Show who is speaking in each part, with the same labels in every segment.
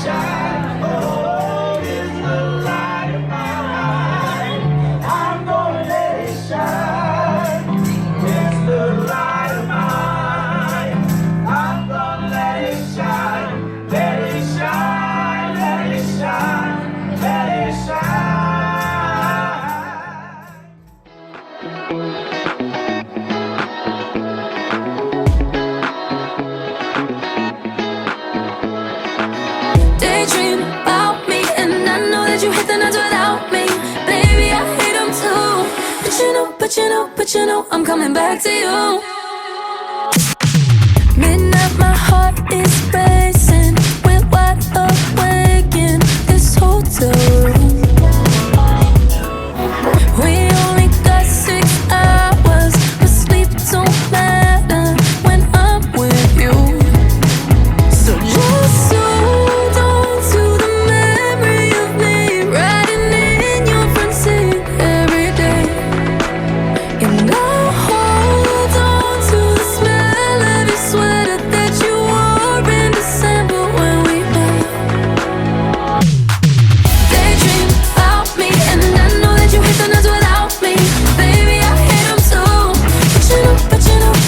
Speaker 1: shine. Oh, it's the light of mine. I'm gonna let it shine. It's the light of mine. I'm gonna let it shine. Let it shine. Let it shine. Let it shine.
Speaker 2: Daydream about me, and I know that you hate the nights without me. Baby, I hate them too. But you know, I'm coming back to you. Midnight, my heart is racing. We're wide awake in this hotel room. We only got 6 hours, but sleep don't matter when I'm with you. So just hold on to the memory of me riding in your front seat every day. And I'll hold on to the smell of your sweater that you wore in December when we met. Daydream about me, and I know that you hate the nights without me. Baby, I hate them too.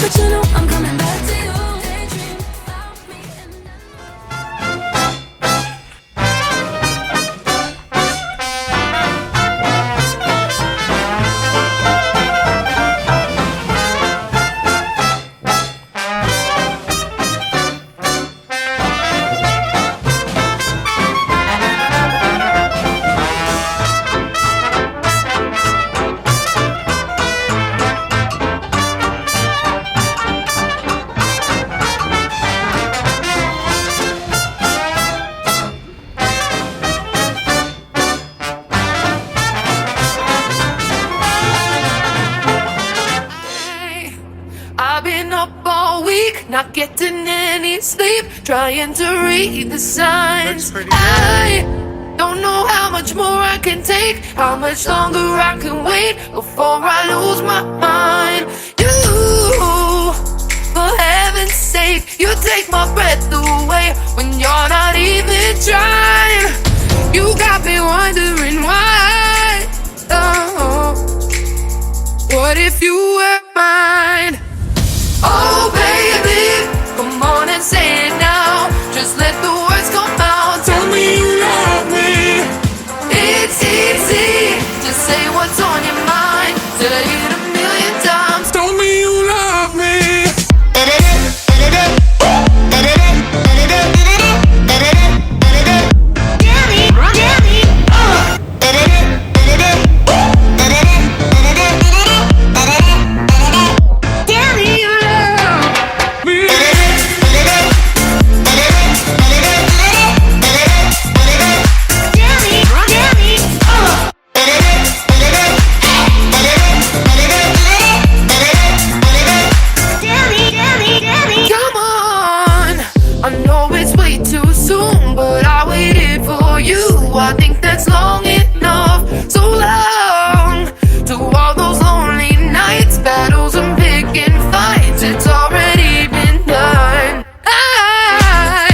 Speaker 2: But you know, I'm coming back to you. Daydream about me, and I've been up all week, not getting any sleep, trying to read the signs. I don't know how much more I can take, how much longer I can wait before I lose my mind. You, for heaven's sake, you take my breath away when you're not even trying. You got me wondering why. Oh, what if you were mine? Oh baby, come on and say it now. Just let the words come out. Tell me you love me. It's easy, just say what's on your mind. Say it a million times. Tell me you love me. I think that's long enough, so long. To all those lonely nights, battles and picking fights, it's already been done. I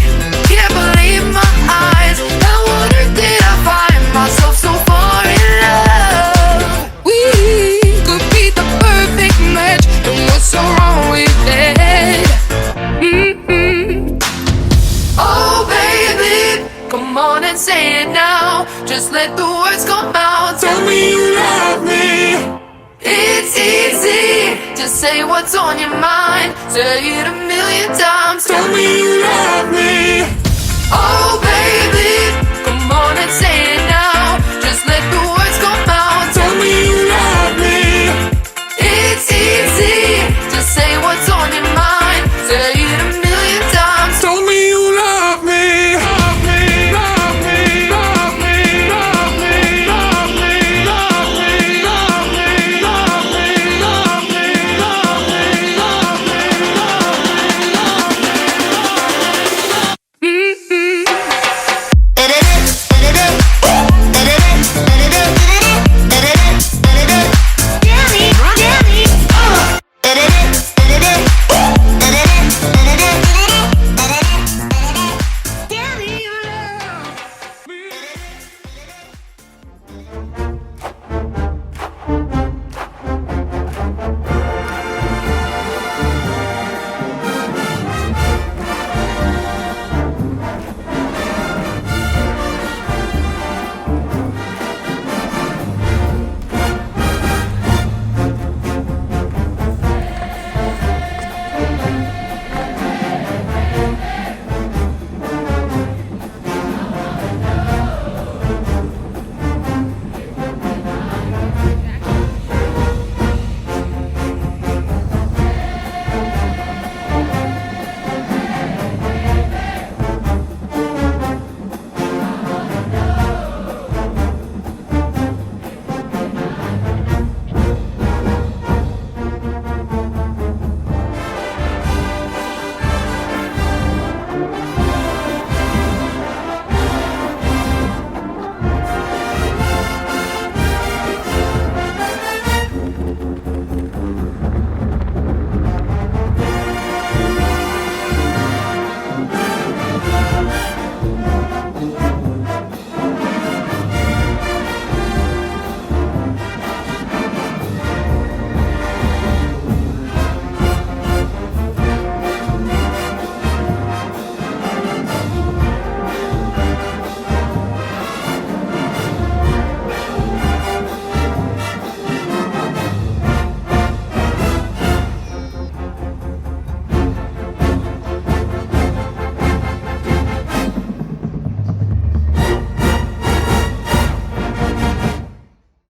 Speaker 2: can't believe my eyes. How on earth did I find myself so far in love? We could be the perfect match, and what's so wrong with it? Oh baby, come on and say it now. Just let the words come out. Tell me you love me. It's easy, just say what's on your mind. Say it a million times. Tell me you love me. Oh baby.